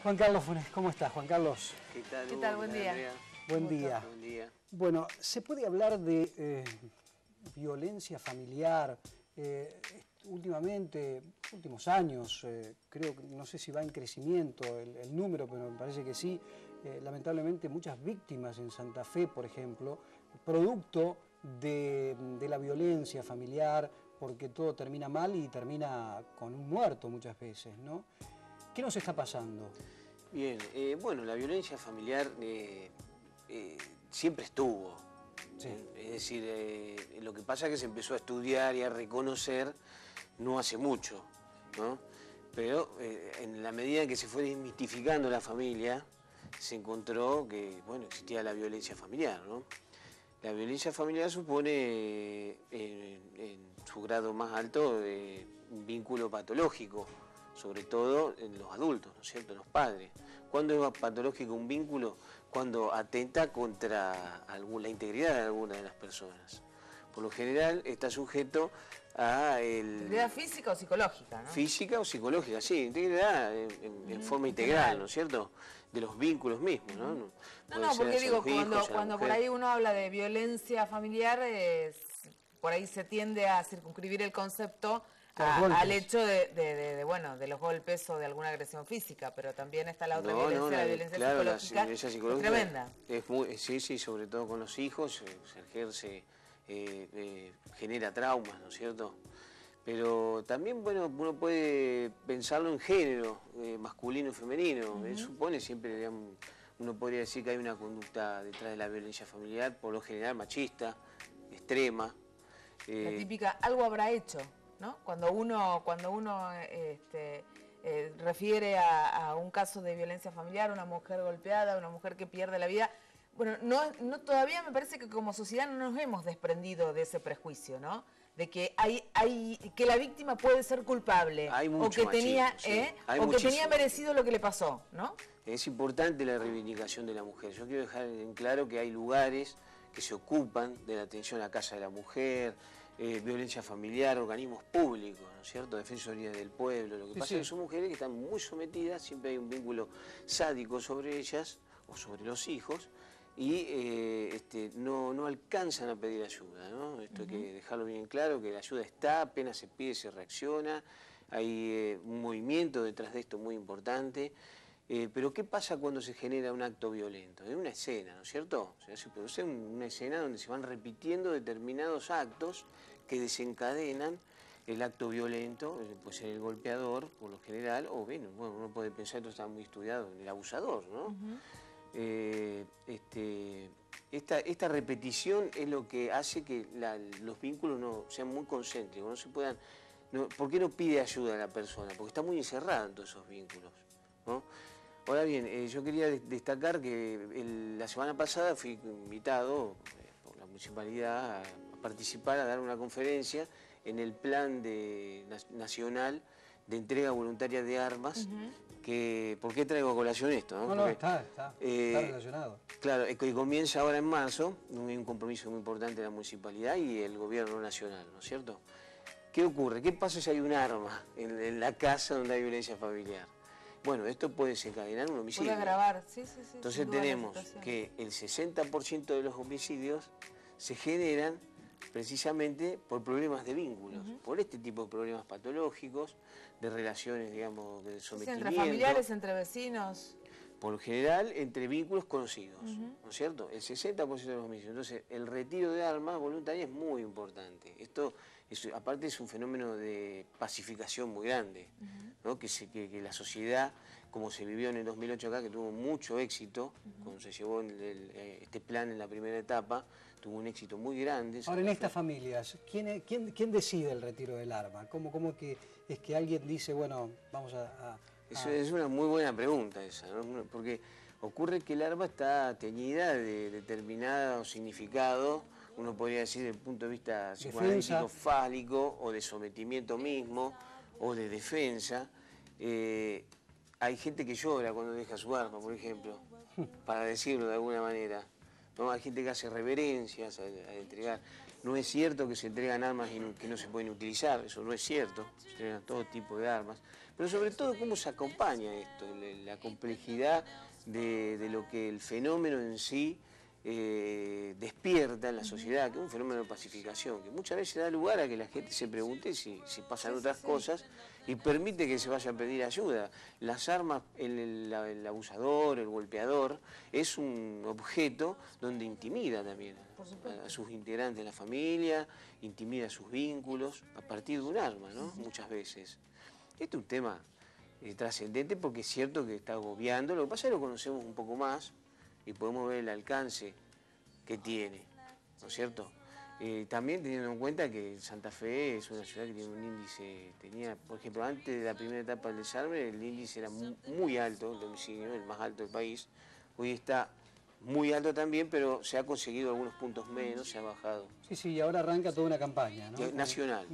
Juan Carlos Funes, ¿cómo estás, Juan Carlos? ¿Qué tal? ¿Qué tal? Buen día. Andrea? Buen día. Buen día. Bueno, ¿se puede hablar de violencia familiar? Últimamente, últimos años, creo que no sé si va en crecimiento el número, pero me parece que sí. Lamentablemente muchas víctimas en Santa Fe, por ejemplo, producto de la violencia familiar, porque todo termina mal y termina con un muerto muchas veces, ¿no? ¿Qué nos está pasando? Bien, bueno, la violencia familiar siempre estuvo. Sí. Es decir, lo que pasa es que se empezó a estudiar y a reconocer no hace mucho, ¿no? Pero en la medida en que se fue desmitificando la familia, se encontró que, bueno, existía la violencia familiar, ¿no? La violencia familiar supone, en su grado más alto, un vínculo patológico, sobre todo en los adultos, ¿no es cierto?, en los padres. ¿Cuándo es patológico un vínculo? Cuando atenta contra la integridad de alguna de las personas. Por lo general está sujeto a ¿Integridad física o psicológica, no? Física o psicológica, sí, integridad en forma integral, ¿no es cierto?, de los vínculos mismos, ¿no? No, porque digo, cuando por ahí uno habla de violencia familiar, por ahí se tiende a circunscribir el concepto al hecho de los golpes o de alguna agresión física, pero también está la otra violencia, la violencia psicológica, violencia psicológica es tremenda. Sí, sobre todo con los hijos, se ejerce, genera traumas, ¿no es cierto? Pero también, bueno, uno puede pensarlo en género, masculino y femenino. Supone siempre, digamos, uno podría decir que hay una conducta detrás de la violencia familiar, por lo general machista, extrema. La típica, algo habrá hecho, ¿no? Cuando uno refiere a un caso de violencia familiar, una mujer golpeada, una mujer que pierde la vida. Bueno, todavía me parece que como sociedad no nos hemos desprendido de ese prejuicio, ¿no? De que que la víctima puede ser culpable o que tenía merecido lo que le pasó, ¿no? Es importante la reivindicación de la mujer. Yo quiero dejar en claro que hay lugares que se ocupan de la atención a casa de la mujer, violencia familiar, organismos públicos, ¿no es cierto?, Defensoría del Pueblo. Lo que pasa es que son mujeres que están muy sometidas, siempre hay un vínculo sádico sobre ellas o sobre los hijos, y no alcanzan a pedir ayuda, ¿no? Esto hay que dejarlo bien claro, que la ayuda está, apenas se pide, se reacciona, hay un movimiento detrás de esto muy importante. Pero ¿qué pasa cuando se genera un acto violento? Es una escena, ¿no es cierto? O sea, se produce una escena donde se van repitiendo determinados actos que desencadenan el acto violento, puede ser el golpeador, por lo general, o bueno, uno puede pensar, esto está muy estudiado, en el abusador, ¿no? Esta repetición es lo que hace que los vínculos no sean muy concéntricos, no se puedan... ¿Por qué no pide ayuda a la persona? Porque está muy encerrada en todos esos vínculos, ¿no? Ahora bien, yo quería destacar que la semana pasada fui invitado por la municipalidad a participar, a dar una conferencia en el plan nacional de entrega voluntaria de armas. ¿Por qué traigo a colación esto? No, está relacionado. Claro, que comienza ahora en marzo, un compromiso muy importante de la municipalidad y el gobierno nacional, ¿no es cierto? ¿Qué ocurre? ¿Qué pasa si hay un arma en la casa donde hay violencia familiar? Bueno, esto puede desencadenar un homicidio. Puede agravar, sí. Entonces tenemos que el 60% de los homicidios se generan precisamente por problemas de vínculos, por este tipo de problemas patológicos, de relaciones, digamos, de sometimiento. Entre familiares, entre vecinos. Por lo general, entre vínculos conocidos, ¿no es cierto? El 60% de los homicidios. Entonces, el retiro de armas voluntaria es muy importante. Esto, aparte, es un fenómeno de pacificación muy grande, ¿no? Que la sociedad, como se vivió en el 2008 acá, que tuvo mucho éxito, cuando se llevó este plan en la primera etapa, tuvo un éxito muy grande. Ahora, en estas familias, ¿quién decide el retiro del arma? ¿Cómo que es que alguien dice, bueno, vamos a... Eso es una muy buena pregunta esa, ¿no? Porque ocurre que el arma está teñida de determinado significado, uno podría decir desde el punto de vista psicoanalítico, fálico, o de sometimiento mismo, o de defensa. Hay gente que llora cuando deja su arma, por ejemplo, para decirlo de alguna manera, ¿no? Hay gente que hace reverencias a entregar. No es cierto que se entregan armas que no se pueden utilizar, eso no es cierto, se entregan todo tipo de armas, pero sobre todo cómo se acompaña esto, la complejidad de lo que el fenómeno en sí despierta en la sociedad, que es un fenómeno de pacificación, que muchas veces da lugar a que la gente se pregunte si pasan otras cosas y permite que se vaya a pedir ayuda. Las armas, el abusador, el golpeador, es un objeto donde intimida también a sus integrantes de la familia, intimida sus vínculos a partir de un arma, ¿no? Muchas veces. Este es un tema trascendente porque es cierto que está agobiando, lo que pasa es que lo conocemos un poco más y podemos ver el alcance que tiene, ¿no es cierto? También teniendo en cuenta que Santa Fe es una ciudad que tiene un índice, por ejemplo, antes de la primera etapa del desarme, el índice era muy alto, el homicidio, el más alto del país. Hoy está muy alto también, pero se ha conseguido algunos puntos menos, se ha bajado. Sí, y ahora arranca toda una campaña, ¿no? Nacional.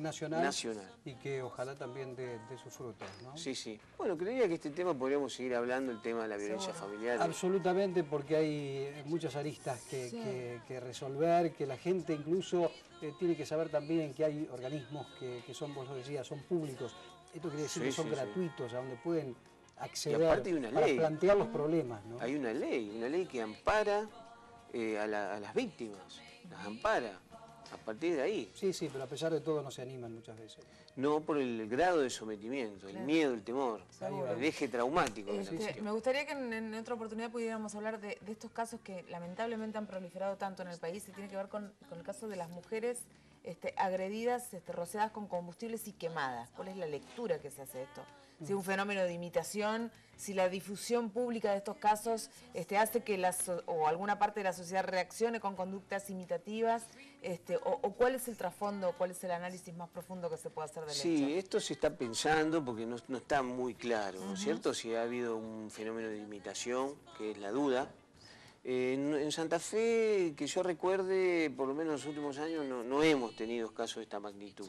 Y que ojalá también dé sus frutos, ¿no? Sí. Bueno, creía que este tema podríamos seguir hablando, el tema de la violencia familiar. Absolutamente, porque hay muchas aristas que resolver, que la gente incluso tiene que saber también que hay organismos que son, vos lo decías, son públicos. Esto quiere decir que son gratuitos, a donde pueden acceder para plantear los problemas, ¿no? Hay una ley que ampara a las víctimas, las ampara. A partir de ahí. Sí, pero a pesar de todo no se animan muchas veces. No, por el grado de sometimiento, el miedo, el temor, el eje traumático. Me gustaría que en otra oportunidad pudiéramos hablar de estos casos que lamentablemente han proliferado tanto en el país y tiene que ver con el caso de las mujeres agredidas, rociadas con combustibles y quemadas. ¿Cuál es la lectura que se hace de esto? Si es un fenómeno de imitación, si la difusión pública de estos casos hace que o alguna parte de la sociedad reaccione con conductas imitativas, o cuál es el trasfondo, cuál es el análisis más profundo que se puede hacer del hecho. Sí, esto se está pensando porque no está muy claro, ¿no es cierto? Si ha habido un fenómeno de imitación, que es la duda. En Santa Fe, que yo recuerde, por lo menos en los últimos años, no hemos tenido casos de esta magnitud.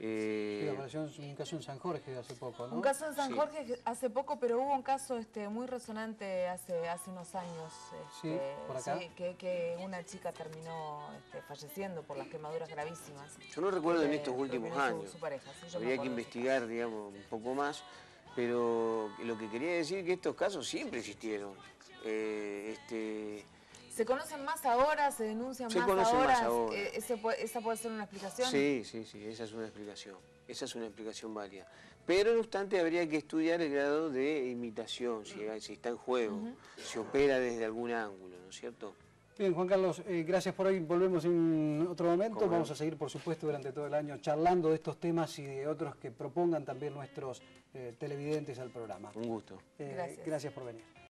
Apareció un caso en San Jorge hace poco, ¿no? Un caso en San Jorge hace poco, pero hubo un caso muy resonante hace unos años. ¿Por acá? Sí, que una chica terminó falleciendo por las quemaduras gravísimas. Yo no recuerdo en estos últimos años. Su pareja, sí, habría que investigar, digamos, un poco más, pero lo que quería decir es que estos casos siempre existieron. ¿Se conocen más ahora? ¿Se denuncian más ahora? ¿Esa puede ser una explicación? Sí, esa es una explicación. Esa es una explicación válida. Pero no obstante habría que estudiar el grado de imitación, si está en juego, si opera desde algún ángulo, ¿no es cierto? Bien, Juan Carlos, gracias por hoy. Volvemos en otro momento. Vamos a seguir, por supuesto, durante todo el año charlando de estos temas y de otros que propongan también nuestros televidentes al programa. Un gusto. Gracias por venir.